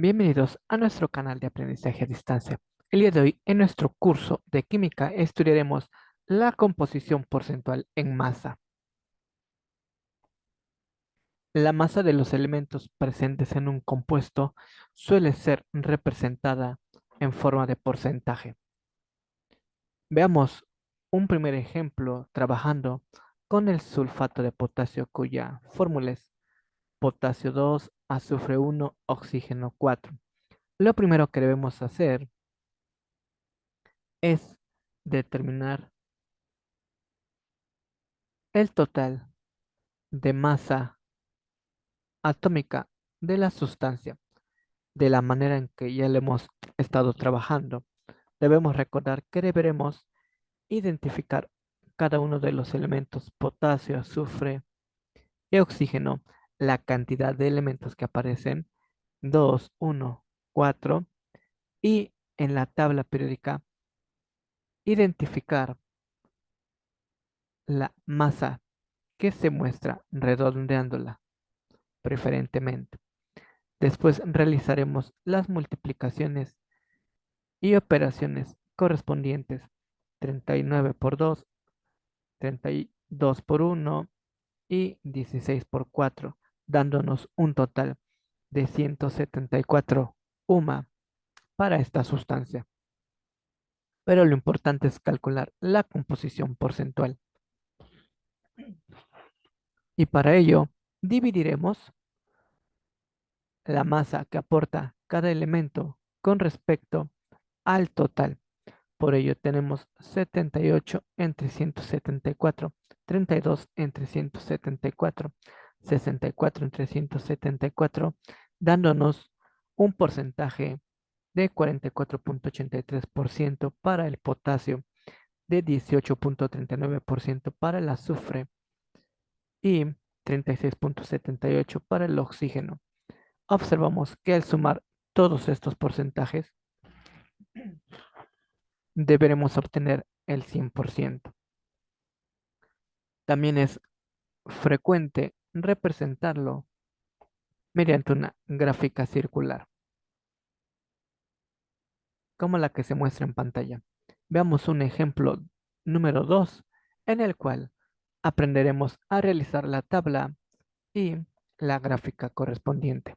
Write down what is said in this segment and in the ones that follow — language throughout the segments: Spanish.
Bienvenidos a nuestro canal de aprendizaje a distancia. El día de hoy, en nuestro curso de química, estudiaremos la composición porcentual en masa. La masa de los elementos presentes en un compuesto suele ser representada en forma de porcentaje. Veamos un primer ejemplo trabajando con el sulfato de potasio, cuya fórmula es potasio 2, azufre 1, oxígeno 4. Lo primero que debemos hacer es determinar el total de masa atómica de la sustancia. De la manera en que ya le hemos estado trabajando, debemos recordar que deberemos identificar cada uno de los elementos potasio, azufre y oxígeno, la cantidad de elementos que aparecen, 2, 1, 4, y en la tabla periódica identificar la masa que se muestra redondeándola preferentemente. Después realizaremos las multiplicaciones y operaciones correspondientes: 39 por 2, 32 por 1 y 16 por 4, dándonos un total de 174 UMA para esta sustancia. Pero lo importante es calcular la composición porcentual. Y para ello, dividiremos la masa que aporta cada elemento con respecto al total. Por ello tenemos 78 entre 174, 32 entre 174, 64 entre 174, dándonos un porcentaje de 44,83% para el potasio, de 18,39% para el azufre y 36,78% para el oxígeno. Observamos que al sumar todos estos porcentajes, deberemos obtener el 100%. También es frecuente representarlo mediante una gráfica circular, como la que se muestra en pantalla. Veamos un ejemplo número 2, en el cual aprenderemos a realizar la tabla y la gráfica correspondiente.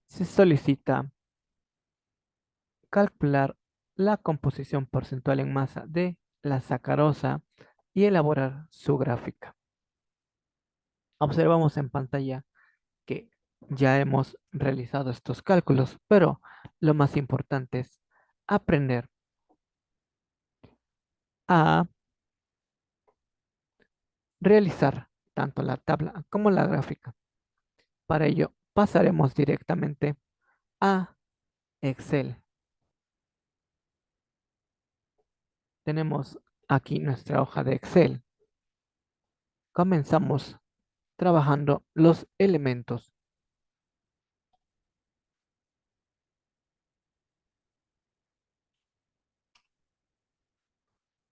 Se solicita calcular la composición porcentual en masa de la sacarosa y elaborar su gráfica. Observamos en pantalla que ya hemos realizado estos cálculos, pero lo más importante es aprender a realizar tanto la tabla como la gráfica. Para ello, pasaremos directamente a Excel. Tenemos aquí nuestra hoja de Excel. Comenzamos trabajando los elementos.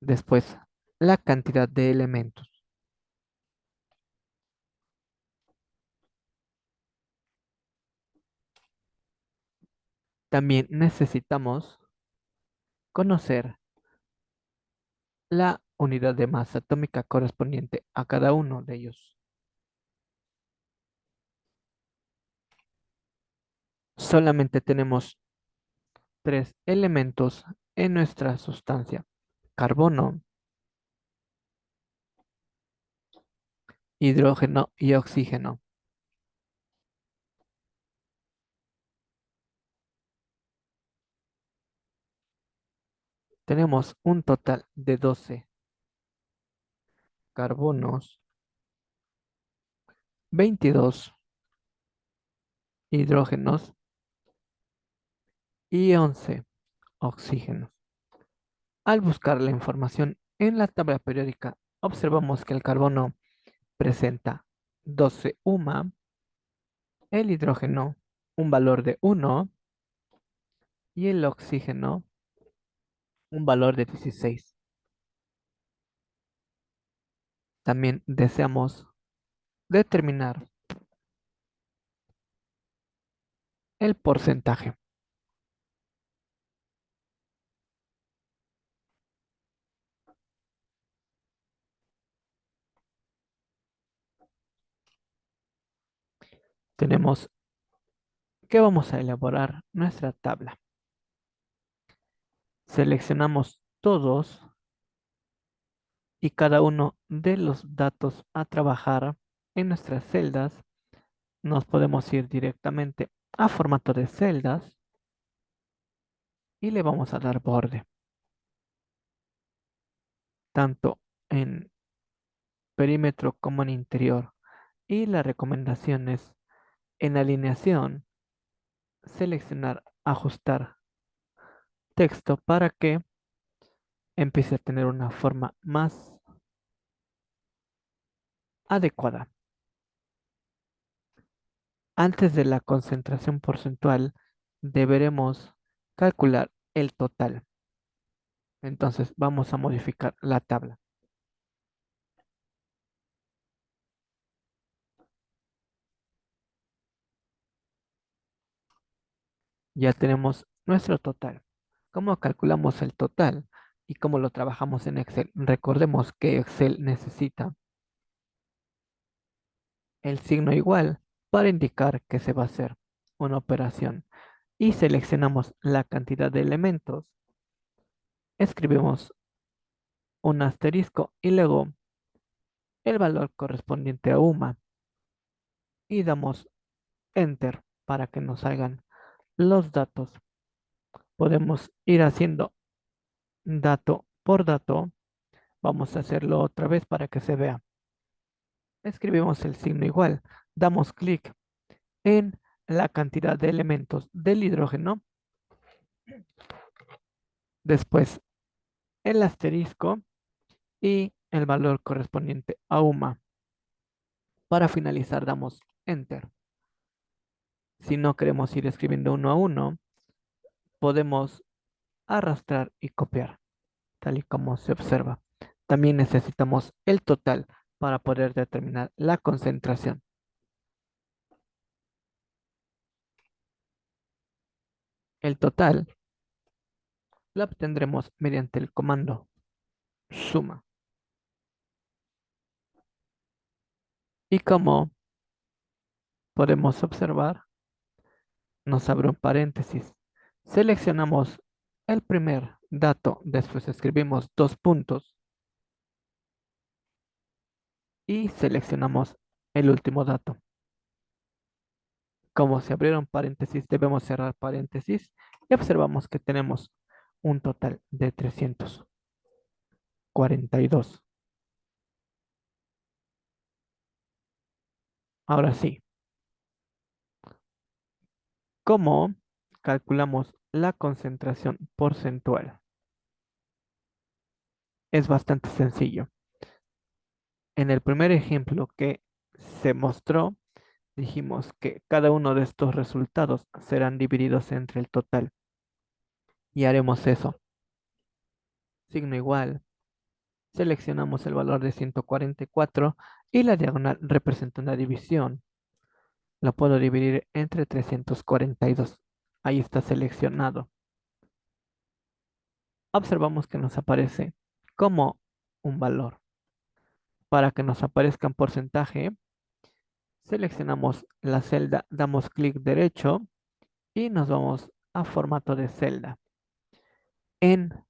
Después, la cantidad de elementos. También necesitamos conocer la unidad de masa atómica correspondiente a cada uno de ellos. Solamente tenemos tres elementos en nuestra sustancia: carbono, hidrógeno y oxígeno. Tenemos un total de 12 carbonos, 22 hidrógenos y 11 oxígenos. Al buscar la información en la tabla periódica, observamos que el carbono presenta 12 UMA, el hidrógeno un valor de 1 y el oxígeno un valor de 16. También deseamos determinar el porcentaje. Tenemos que vamos a elaborar nuestra tabla. Seleccionamos todos y cada uno de los datos a trabajar en nuestras celdas. Nos podemos ir directamente a formato de celdas y le vamos a dar borde, tanto en perímetro como en interior. Y la recomendación es en alineación, seleccionar ajustar texto para que empiece a tener una forma más adecuada. Antes de la concentración porcentual, deberemos calcular el total. Entonces vamos a modificar la tabla. Ya tenemos nuestro total. ¿Cómo calculamos el total y cómo lo trabajamos en Excel? Recordemos que Excel necesita el signo igual para indicar que se va a hacer una operación. Y seleccionamos la cantidad de elementos, escribimos un asterisco y luego el valor correspondiente a UMA y damos Enter para que nos salgan los datos. Podemos ir haciendo dato por dato. Vamos a hacerlo otra vez para que se vea. Escribimos el signo igual. Damos clic en la cantidad de elementos del hidrógeno. Después el asterisco y el valor correspondiente a UMA. Para finalizar damos Enter. Si no queremos ir escribiendo uno a uno, podemos arrastrar y copiar, tal y como se observa. También necesitamos el total para poder determinar la concentración. El total lo obtendremos mediante el comando suma. Y como podemos observar, nos abre un paréntesis. Seleccionamos el primer dato, después escribimos dos puntos y seleccionamos el último dato. Como se abrieron paréntesis, debemos cerrar paréntesis y observamos que tenemos un total de 342. Ahora sí, ¿cómo calculamos la concentración porcentual? Es bastante sencillo. En el primer ejemplo que se mostró, dijimos que cada uno de estos resultados serán divididos entre el total. Y haremos eso. Signo igual. Seleccionamos el valor de 144 y la diagonal representa una división. Lo puedo dividir entre 342. Ahí está seleccionado. Observamos que nos aparece como un valor. Para que nos aparezca en porcentaje, seleccionamos la celda, damos clic derecho y nos vamos a formato de celda. En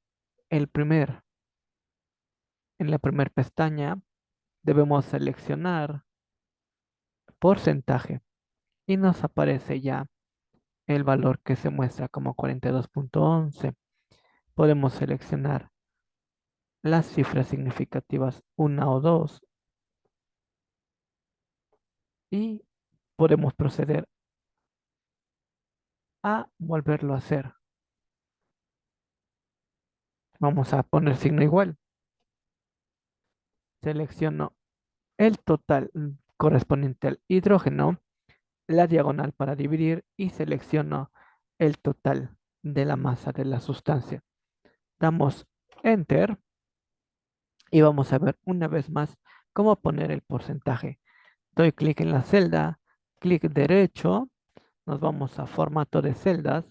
el primer, en la primera pestaña debemos seleccionar porcentaje y nos aparece ya el valor que se muestra como 42.11. Podemos seleccionar las cifras significativas una o dos y podemos proceder a volverlo a hacer. Vamos a poner signo igual. Selecciono el total correspondiente al hidrógeno, la diagonal para dividir y selecciono el total de la masa de la sustancia. Damos Enter y vamos a ver una vez más cómo poner el porcentaje. Doy clic en la celda, clic derecho, nos vamos a formato de celdas.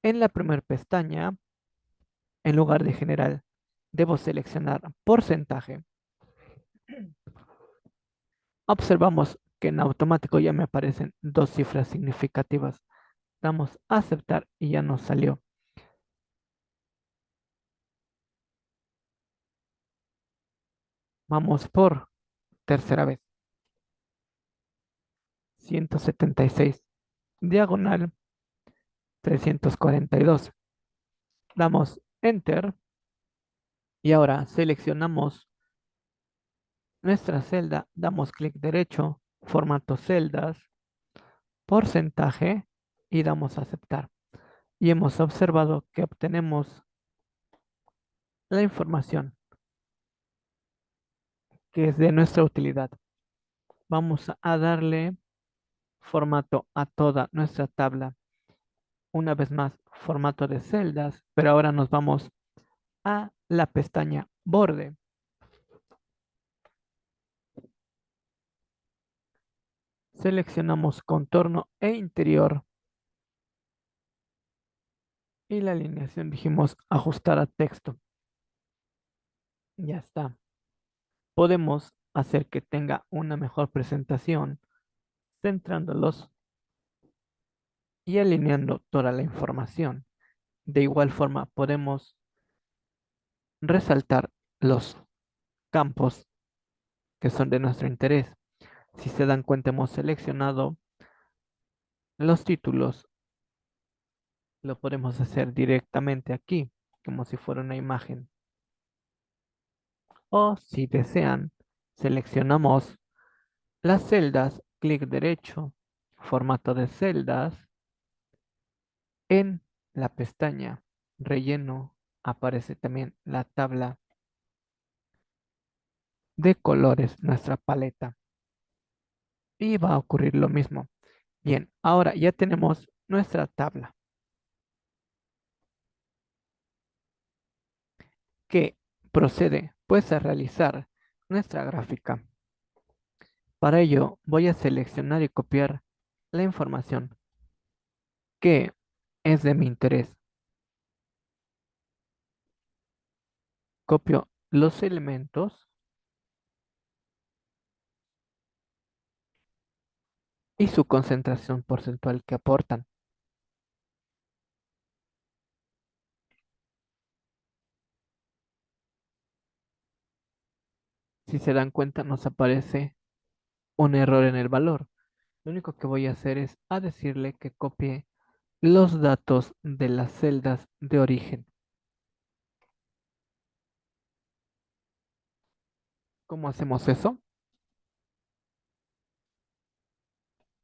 En la primera pestaña, en lugar de general, debo seleccionar porcentaje. Observamos que en automático ya me aparecen dos cifras significativas. Damos a aceptar y ya nos salió. Vamos por tercera vez. 176 diagonal 342. Damos Enter y ahora seleccionamos nuestra celda, damos clic derecho, formato celdas, porcentaje y damos a aceptar. Y hemos observado que obtenemos la información que es de nuestra utilidad. Vamos a darle formato a toda nuestra tabla. Una vez más, formato de celdas, pero ahora nos vamos a la pestaña borde. Seleccionamos contorno e interior y la alineación dijimos ajustar a texto. Ya está. Podemos hacer que tenga una mejor presentación, centrándolos y alineando toda la información. De igual forma, podemos resaltar los campos que son de nuestro interés. Si se dan cuenta, hemos seleccionado los títulos. Lo podemos hacer directamente aquí, como si fuera una imagen. O si desean, seleccionamos las celdas, clic derecho, formato de celdas. En la pestaña relleno aparece también la tabla de colores, nuestra paleta. Y va a ocurrir lo mismo. Bien, ahora ya tenemos nuestra tabla que procede pues a realizar nuestra gráfica. Para ello voy a seleccionar y copiar la información que es de mi interés. Copio los elementos y su concentración porcentual que aportan. Si se dan cuenta, nos aparece un error en el valor. Lo único que voy a hacer es a decirle que copie los datos de las celdas de origen. ¿Cómo hacemos eso?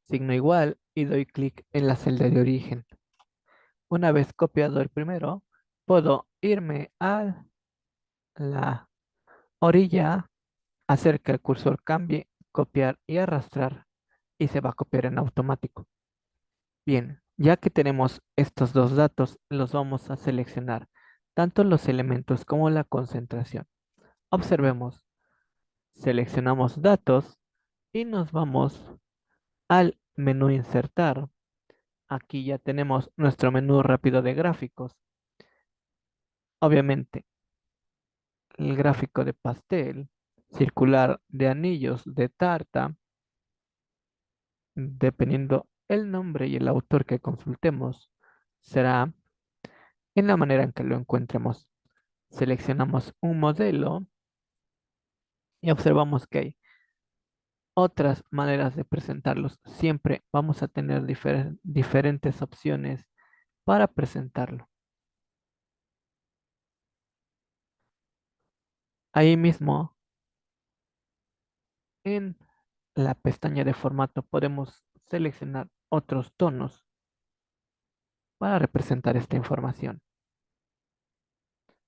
Signo igual y doy clic en la celda de origen. Una vez copiado el primero, puedo irme a la orilla, hacer que el cursor cambie, copiar y arrastrar y se va a copiar en automático. Bien, ya que tenemos estos dos datos, los vamos a seleccionar, tanto los elementos como la concentración. Observemos, seleccionamos datos y nos vamos al menú insertar. Aquí ya tenemos nuestro menú rápido de gráficos. Obviamente, el gráfico de pastel, circular de anillos, de tarta, dependiendo el nombre y el autor que consultemos, será en la manera en que lo encuentremos. Seleccionamos un modelo y observamos que hay otras maneras de presentarlos. Siempre vamos a tener diferentes opciones para presentarlo. Ahí mismo, en la pestaña de formato, podemos seleccionar otros tonos para representar esta información.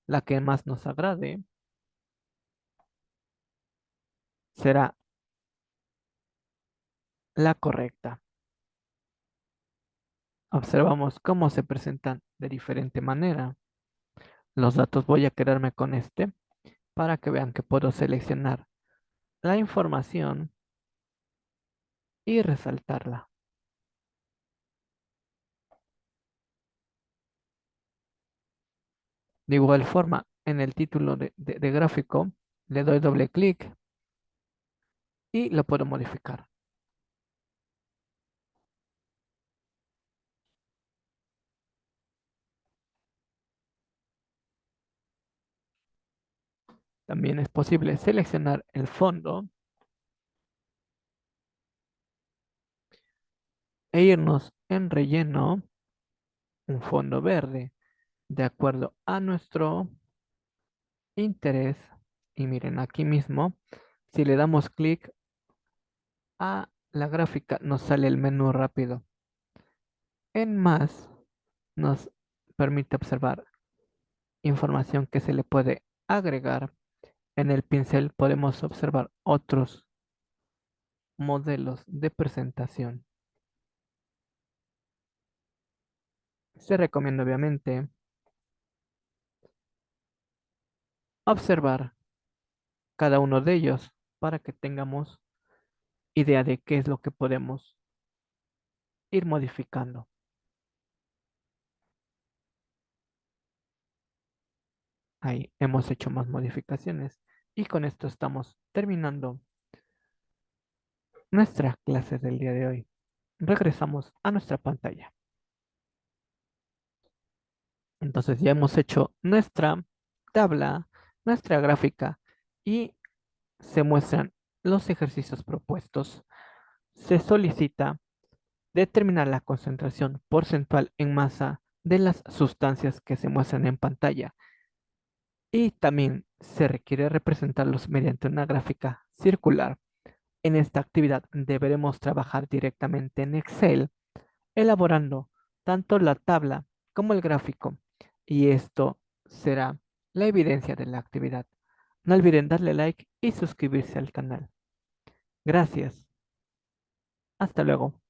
La que más nos agrade será la correcta. Observamos cómo se presentan de diferente manera. Los datos voy a quedarme con este para que vean que puedo seleccionar la información y resaltarla. De igual forma, en el título de gráfico, le doy doble clic y lo puedo modificar. También es posible seleccionar el fondo e irnos en relleno, un fondo verde, de acuerdo a nuestro interés. Y miren, aquí mismo, si le damos clic a la gráfica, nos sale el menú rápido. En más, nos permite observar información que se le puede agregar. En el pincel podemos observar otros modelos de presentación. Se recomienda obviamente observar cada uno de ellos para que tengamos idea de qué es lo que podemos ir modificando. Ahí hemos hecho más modificaciones y con esto estamos terminando nuestra clase del día de hoy. Regresamos a nuestra pantalla. Entonces ya hemos hecho nuestra tabla, nuestra gráfica y se muestran los ejercicios propuestos. Se solicita determinar la concentración porcentual en masa de las sustancias que se muestran en pantalla y también se requiere representarlos mediante una gráfica circular. En esta actividad deberemos trabajar directamente en Excel, elaborando tanto la tabla como el gráfico, y esto será la evidencia de la actividad. No olviden darle like y suscribirse al canal. Gracias. Hasta luego.